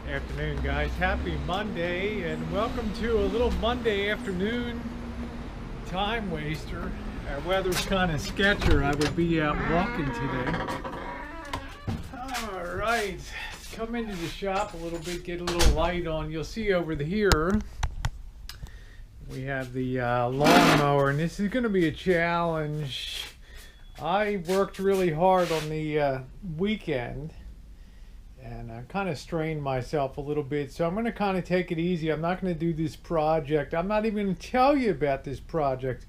Afternoon, guys. Happy Monday, and welcome to a little Monday afternoon time waster. Our weather's kind of sketchy. I would be out walking today. All right, come into the shop a little bit, get a little light on. You'll see over here we have the lawnmower, and this is going to be a challenge. I worked really hard on the weekend, and I kind of strained myself a little bit, so I'm going to kind of take it easy. I'm not going to do this project. I'm not even going to tell you about this project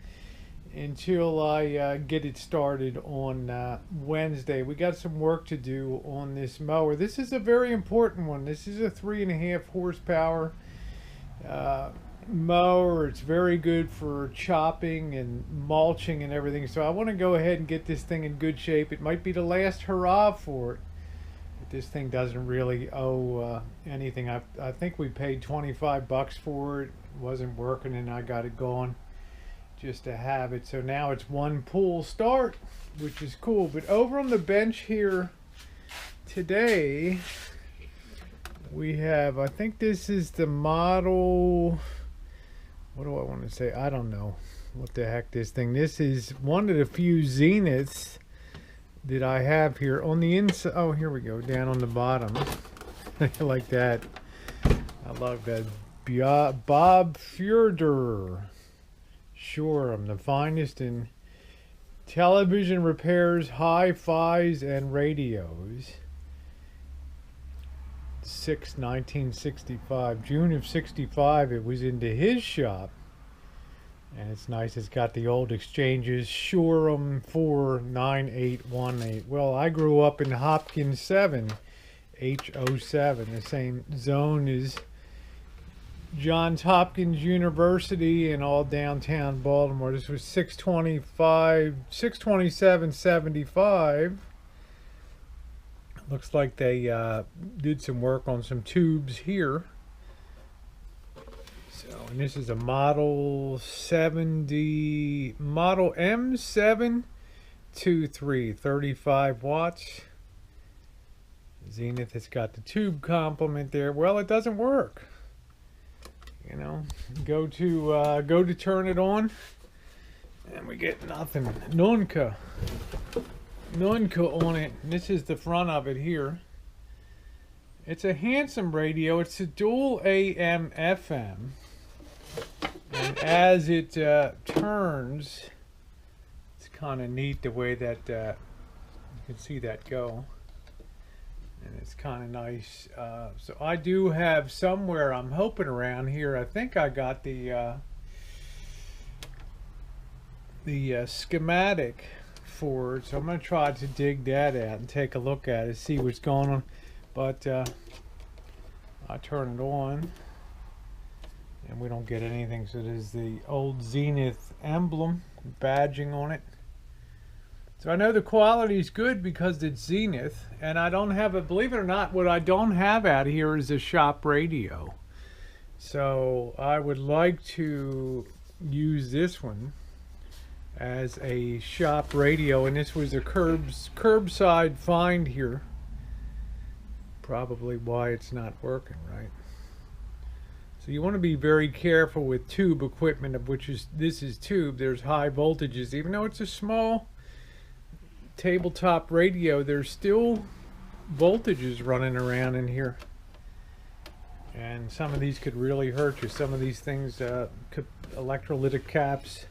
until I get it started on Wednesday. We got some work to do on this mower. This is a very important one. This is a 3.5 horsepower mower. It's very good for chopping and mulching and everything, so I want to go ahead and get this thing in good shape. It might be the last hurrah for it. This thing doesn't really owe anything. I think we paid 25 bucks for it. It wasn't working, and I got it going just to have it. So now it's one pull start, which is cool. But over on the bench here today, we have, I think this is the model, what do I want to say? I don't know what the heck this thing. This is one of the few Zeniths that I have here on the inside. Oh, here we go, down on the bottom. Like that. I love that. Bob Furder. Sure, I'm the finest in television repairs, hi-fis, and radios. 1965. June of 65, it was into his shop. And it's nice. It's got the old exchanges, Shoreham 49818. Well, I grew up in Hopkins 7, H07, the same zone as Johns Hopkins University and all downtown Baltimore. This was 627.75. Looks like they did some work on some tubes here. And this is a model M723, 35 watts. Zenith has got the tube complement there. Well, it doesn't work. You know, go to turn it on, and we get nothing. Nunca on it. And this is the front of it here. It's a handsome radio. It's a dual AM FM. And as it turns, it's kind of neat the way that you can see that go, and it's kind of nice. So I do have somewhere, I'm hoping around here, I think I got the schematic for it, so I'm going to try to dig that out and take a look at it, see what's going on. But I turn it on, and we don't get anything. So there's the old Zenith emblem badging on it. So I know the quality is good because it's Zenith, and I don't have a, believe it or not, what I don't have out here is a shop radio. So I would like to use this one as a shop radio, and this was a curbside find here. Probably why it's not working right. So you want to be very careful with tube equipment, of which is, this is tube. There's high voltages. Even though it's a small tabletop radio, there's still voltages running around in here. And some of these could really hurt you. Some of these things, electrolytic caps,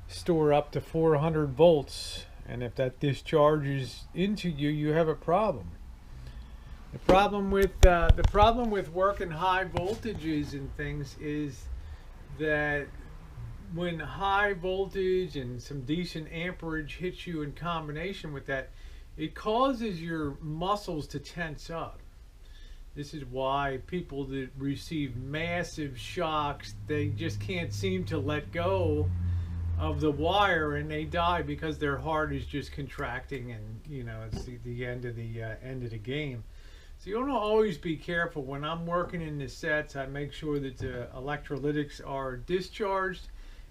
store up to 400 volts. And if that discharges into you, you have a problem. The problem with working high voltages and things is that when high voltage and some decent amperage hits you in combination with that, it causes your muscles to tense up. This is why people that receive massive shocks, they just can't seem to let go of the wire, and they die because their heart is just contracting, and you know, it's the end of the game. So you want to always be careful. When I'm working in the sets, I make sure that the electrolytics are discharged,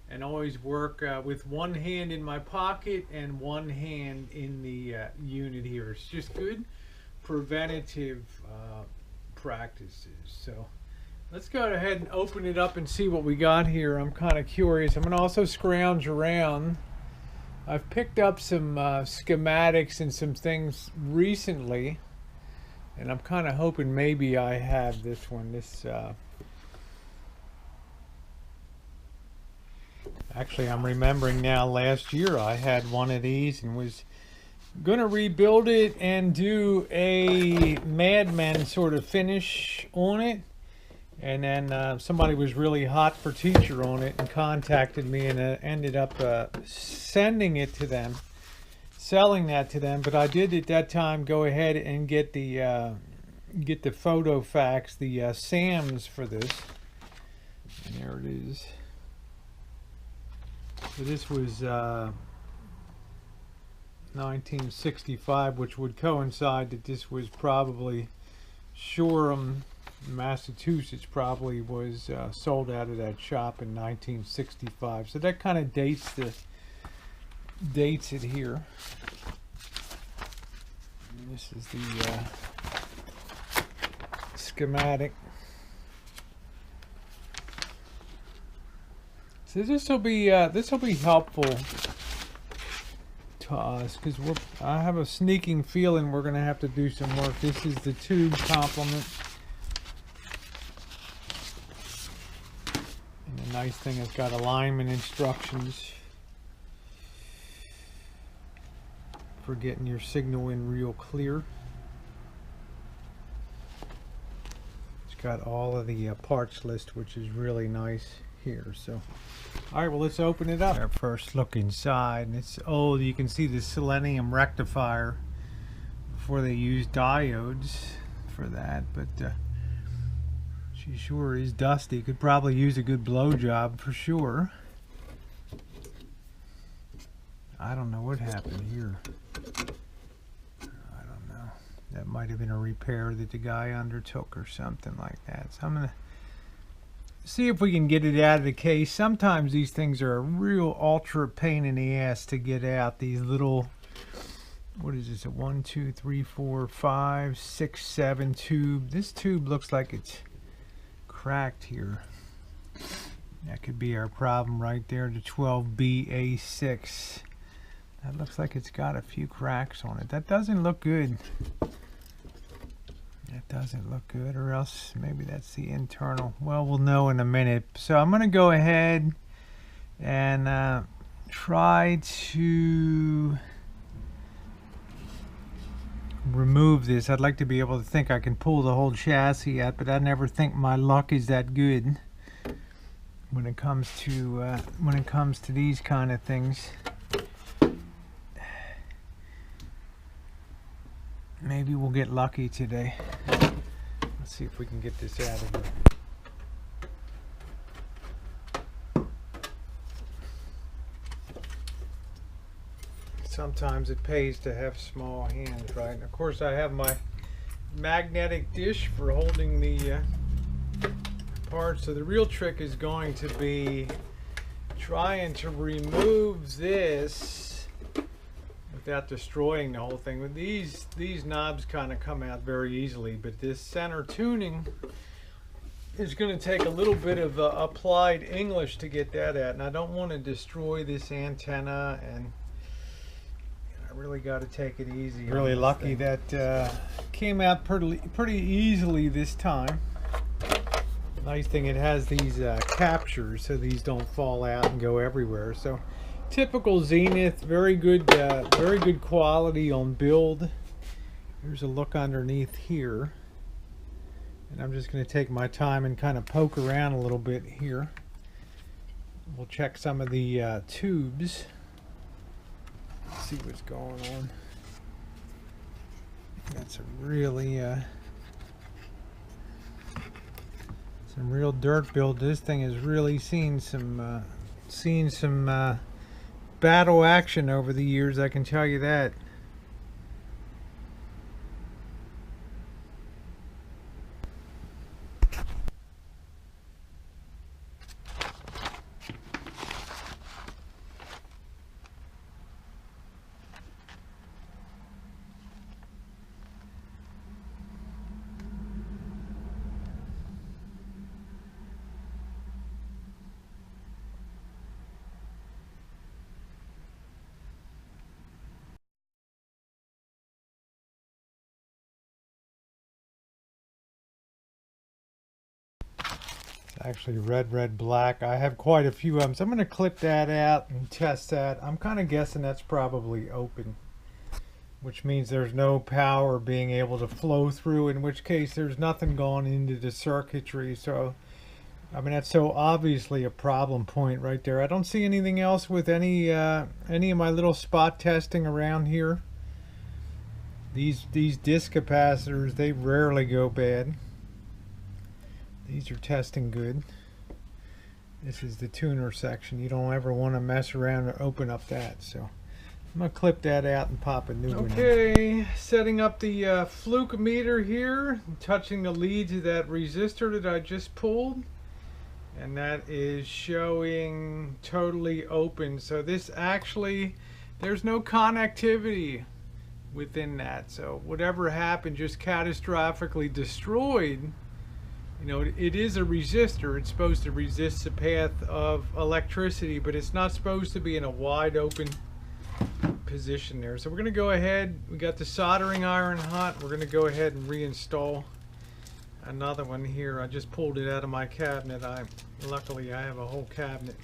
and always work with one hand in my pocket and one hand in the unit here. It's just good preventative practices. So let's go ahead and open it up and see what we got here. I'm kind of curious. I'm going to also scrounge around. I've picked up some schematics and some things recently, and I'm kind of hoping maybe I have this one. Actually, I'm remembering now, last year I had one of these and was going to rebuild it and do a Mad Men sort of finish on it. And then somebody was really hot for teacher on it and contacted me, and ended up sending it to them, selling that to them. But I did at that time go ahead and get the photo fax, the SAMs for this. And there it is. So this was 1965, which would coincide that this was probably Shoreham, Massachusetts, probably was sold out of that shop in 1965. So that kind of dates it here. And this is the schematic. So this will be helpful to us, because I have a sneaking feeling we're going to have to do some work. This is the tube complement. And the nice thing, it's got alignment instructions for getting your signal in real clear. It's got all of the parts list, which is really nice here. So all right, well, let's open it up. Our first look inside, and it's old. You can see the selenium rectifier. Before they used diodes for that, but she sure is dusty. Could probably use a good blow job for sure. I don't know what happened here. I don't know. That might have been a repair that the guy undertook or something like that. So I'm gonna see if we can get it out of the case. Sometimes these things are a real ultra pain in the ass to get out. These little, what is this, a 1, 2, 3, 4, 5, 6, 7 tube. This tube looks like it's cracked here. That could be our problem right there, the 12BA6. That looks like it's got a few cracks on it. That doesn't look good. That doesn't look good, or else maybe that's the internal. Well, we'll know in a minute. So I'm going to go ahead and try to remove this. I'd like to be able to think I can pull the whole chassis out, but I never think my luck is that good when it comes to these kind of things. Maybe we'll get lucky today. Let's see if we can get this out of here. Sometimes it pays to have small hands, right? And of course, I have my magnetic dish for holding the parts. So the real trick is going to be trying to remove this without destroying the whole thing. With these knobs kind of come out very easily, but this center tuning is going to take a little bit of applied English to get that out, and I don't want to destroy this antenna, and I really got to take it easy. Really lucky that came out pretty easily this time. Nice thing, it has these captures so these don't fall out and go everywhere. So typical Zenith, very good quality on build. Here's a look underneath here, and I'm just going to take my time and kind of poke around a little bit here. We'll check some of the tubes, see what's going on. That's a really some real dirt build. This thing has really seen some battle action over the years, I can tell you that. actually red, black. I have quite a few of them, so I'm going to clip that out and test that. I'm kind of guessing that's probably open, which means there's no power being able to flow through, in which case there's nothing going into the circuitry. So I mean, that's so obviously a problem point right there. I don't see anything else with any of my little spot testing around here. These disc capacitors, they rarely go bad. These are testing good. This is the tuner section. You don't ever want to mess around or open up that. So I'm going to clip that out and pop a new one. Okay, setting up the fluke meter here, touching the leads of that resistor that I just pulled. And that is showing totally open. So this actually, there's no connectivity within that. So whatever happened just catastrophically destroyed. You know, it is a resistor. It's supposed to resist the path of electricity, but it's not supposed to be in a wide open position there. So we're going to go ahead. We got the soldering iron hot. We're going to go ahead and reinstall another one here. I just pulled it out of my cabinet. Luckily I have a whole cabinet.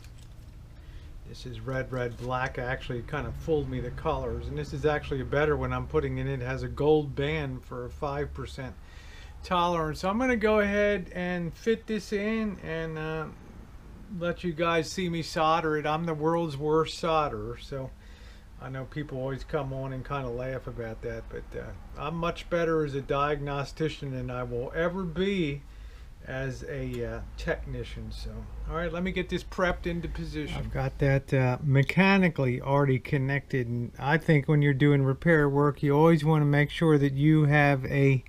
This is red, black. Actually, it kind of fooled me, the colors. And this is actually a better one I'm putting in. It has a gold band for a 5% tolerance. So I'm going to go ahead and fit this in and let you guys see me solder it. I'm the world's worst solderer, so I know people always come on and kind of laugh about that, but I'm much better as a diagnostician than I will ever be as a technician. So, all right, let me get this prepped into position. I've got that mechanically already connected, and I think when you're doing repair work, you always want to make sure that you have a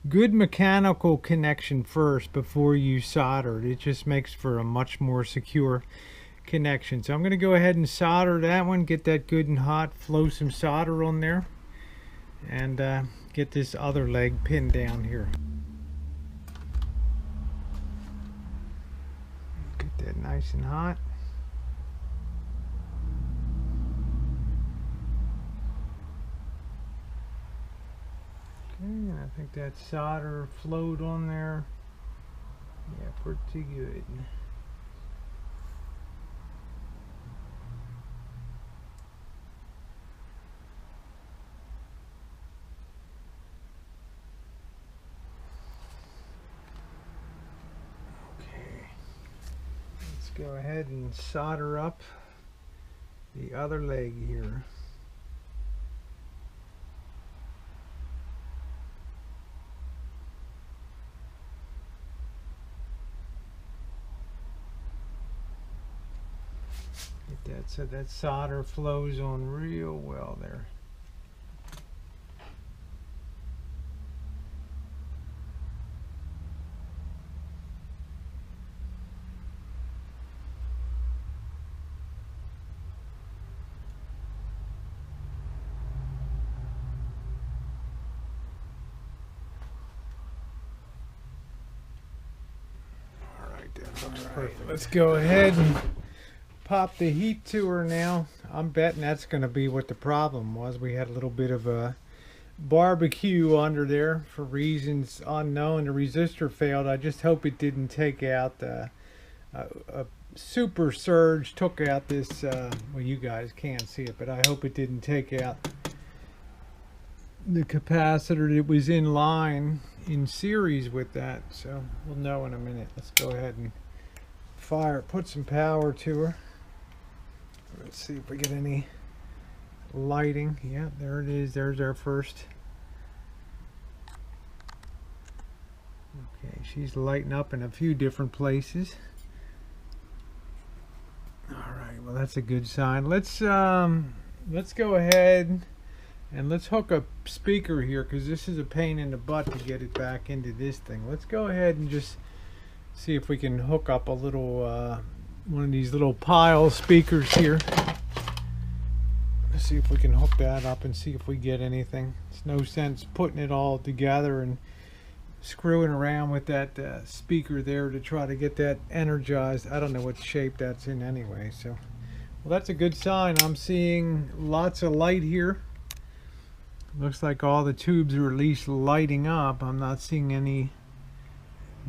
good mechanical connection first before you solder it. It just makes for a much more secure connection. So I'm going to go ahead and solder that one, get that good and hot, flow some solder on there, and get this other leg pinned down here. Get that nice and hot. Okay, and I think that solder flowed on there. Yeah, pretty good. Go ahead and solder up the other leg here. Get that so that solder flows on real well there. Perfect. Let's go ahead and pop the heat to her now. I'm betting that's going to be what the problem was. We had a little bit of a barbecue under there for reasons unknown. The resistor failed. I just hope it didn't take out a super surge. Took out this, well, you guys can't see it, but I hope it didn't take out the capacitor that was in line in series with that. So we'll know in a minute. Let's go ahead and put some power to her. Let's see if we get any lighting. Yeah, there it is. There's our first. Okay, she's lighting up in a few different places. All right, well, that's a good sign. Let's go ahead and let's hook a speaker here, because this is a pain in the butt to get it back into this thing. Let's go ahead and just see if we can hook up a little one of these little pile speakers here. Let's see if we can hook that up and see if we get anything. It's no sense putting it all together and screwing around with that speaker there to try to get that energized. I don't know what shape that's in anyway. So, well, that's a good sign. I'm seeing lots of light here. Looks like all the tubes are at least lighting up. I'm not seeing any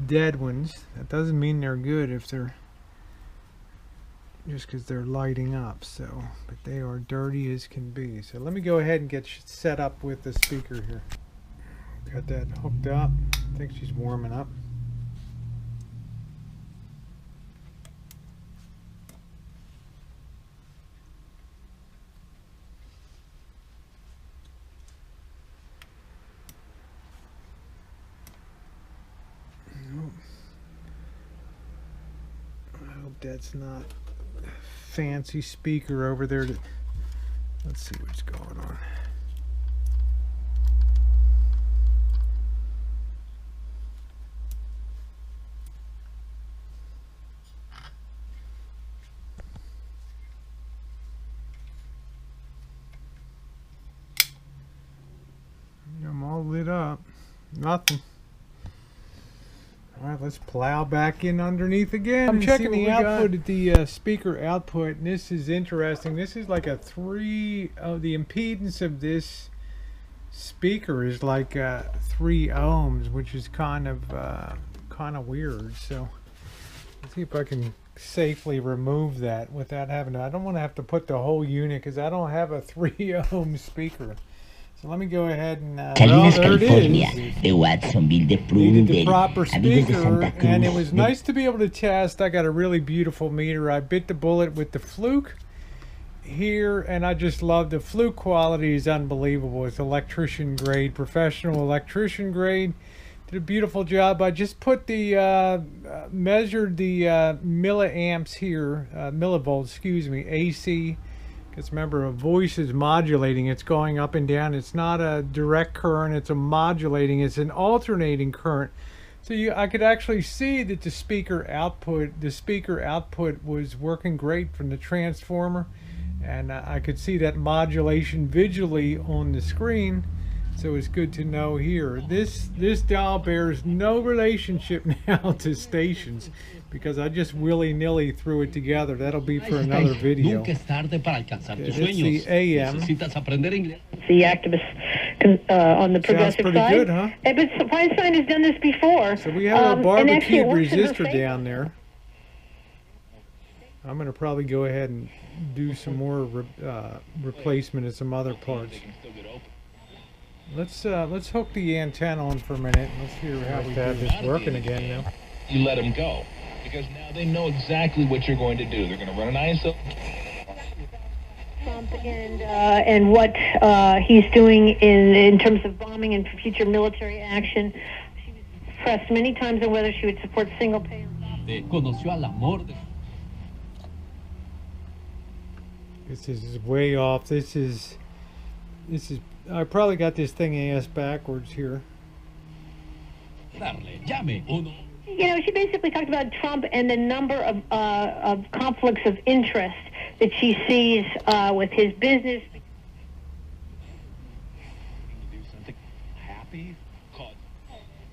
dead ones. That doesn't mean they're good if they're just because they're lighting up. So, but they are dirty as can be. So let me go ahead and get set up with the speaker here. Got that hooked up. I think she's warming up. I hope that's not a fancy speaker over there. Let's see what's going on. I'm all lit up. Nothing. Alright, let's plow back in underneath again. I'm checking the output at the speaker output, and this is interesting. This is like a the impedance of this speaker is like 3 ohms, which is kind of weird. So let's see if I can safely remove that without having to. I don't want to have to put the whole unit because I don't have a 3 ohm speaker. So let me go ahead and Salinas, there California, it is. de Watsonville, de Needed Prudel, the proper amigos de speaker, Santa Cruz. and it was nice to be able to test. I got a really beautiful meter. I bit the bullet with the Fluke here, and I just love the Fluke quality is unbelievable. It's electrician grade, professional electrician grade. Did a beautiful job. I just put the measured the milliamps here, millivolts, excuse me, AC. Because remember, a voice is modulating. It's going up and down. It's not a direct current. It's a modulating. It's an alternating current. So I could actually see that the speaker output was working great from the transformer, and I could see that modulation visually on the screen. So it's good to know here. This dial bears no relationship now to stations, because I just willy-nilly threw it together. That'll be for another video. Nunca es tarde para alcanzar tus It's sueños. the AM. Necesitas aprender inglés. The activists on the progressive pretty side. good, huh? But Feinstein has done this before. So we have a barbecued it works in her resistor favor. down there. I'm going to probably go ahead and do some more replacement of some other parts. Let's hook the antenna on for a minute. Let's hear how we have this working again now. You let them go, because now they know exactly what you're going to do. They're going to run an ISO. Trump and what he's doing in terms of bombing and future military action. She was pressed many times on whether she would support single payer. Conoció al amor de... This is way off. This is. I probably got this thing ass backwards here. Darle, llame, uno. You know, she basically talked about Trump and the number of conflicts of interest that she sees with his business. Do something happy, cause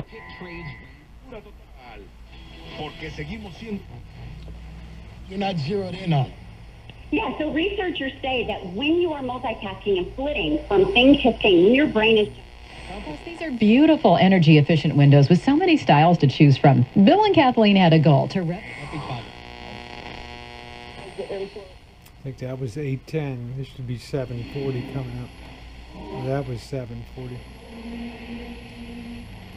hit trades total. Porque seguimos siendo. You're not zeroed in on it. Yeah, so researchers say that when you are multitasking and flitting from thing to thing, your brain is... These are beautiful energy-efficient windows with so many styles to choose from. Bill and Kathleen had a goal to... I think that was 810. This should be 740 coming up. That was 740.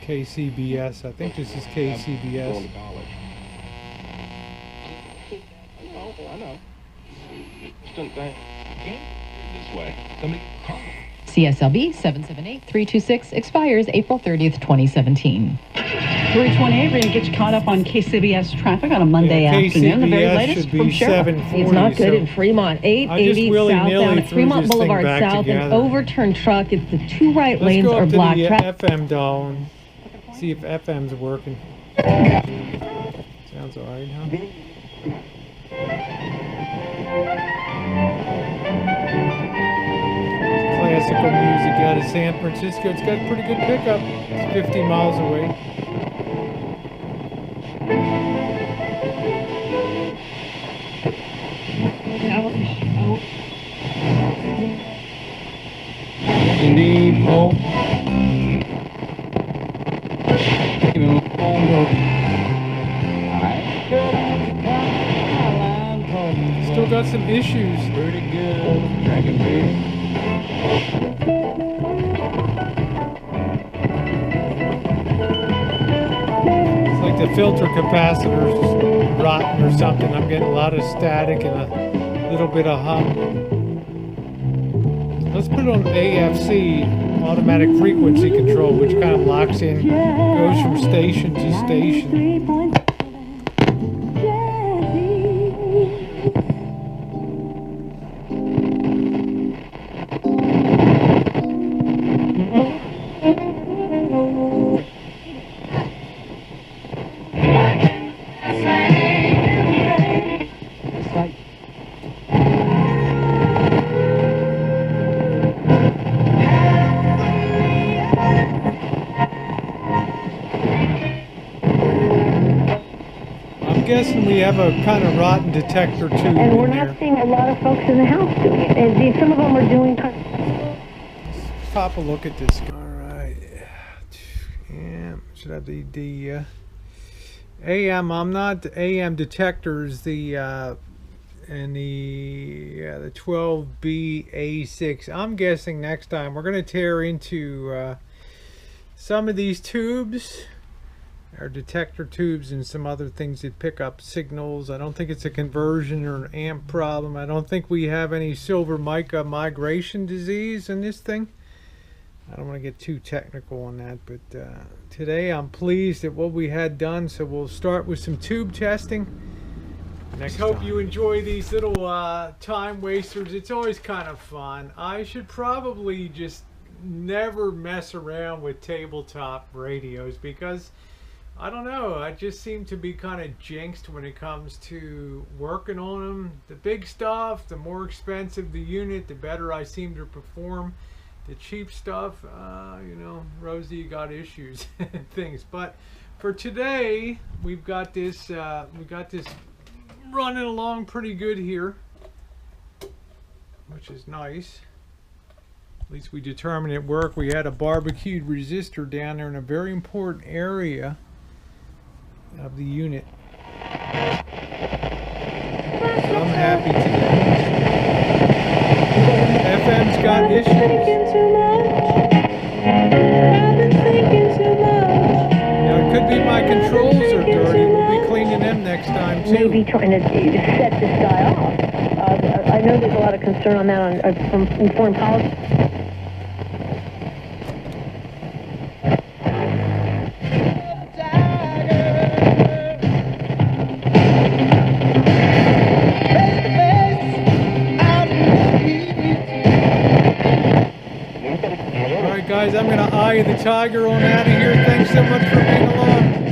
KCBS. I think this is KCBS. I know. This way. Somebody call. CSLB 778-326 expires April 30th, 2017. 328, we're going to get you caught up on KCBS traffic on a Monday afternoon. The very latest from Cheryl. It's not good in Fremont. 880 southbound at Fremont Boulevard South. An overturned truck. It's the two right lanes are blocked. Let's go up to the FM dial and see if FM's working. Sounds alright, huh? Classical music out of San Francisco. It's got pretty good pickup. It's 50 miles away. Even longer. got some issues. Pretty good, Dragon Beer. It's like the filter capacitor's rotten or something. I'm getting a lot of static and a little bit of hum. Let's put it on AFC, automatic frequency control, which kind of locks in, goes from station to station. Guessing we have a kind of rotten detector tube and we're in not there. seeing a lot of folks in the house doing it. And some of them are doing kind of... Let's pop a look at this. All right. Yeah, should have the AM. I'm not the AM detectors. The and the 12B-A6. I'm guessing next time we're going to tear into some of these tubes. Our detector tubes and some other things that pick up signals. I don't think it's a conversion or an amp problem. I don't think we have any silver mica migration disease in this thing. I don't want to get too technical on that, but today I'm pleased at what we had done, so we'll start with some tube testing. Next hope you enjoy these little time wasters. It's always kind of fun. I should probably just never mess around with tabletop radios because I don't know, I just seem to be kind of jinxed when it comes to working on them. The big stuff, the more expensive the unit, the better I seem to perform. The cheap stuff, you know, Rosie, you got issues and things. But for today, we've got this running along pretty good here, which is nice. At least we determined it worked. We had a barbecued resistor down there in a very important area of the unit. So I'm happy today. FM's got issues. Now it could be my controls are dirty. We'll be cleaning them next time too. Maybe trying to set this guy off. I know there's a lot of concern on that from foreign policy. Guys, I'm going to eye the tiger on out of here. Thanks so much for being along.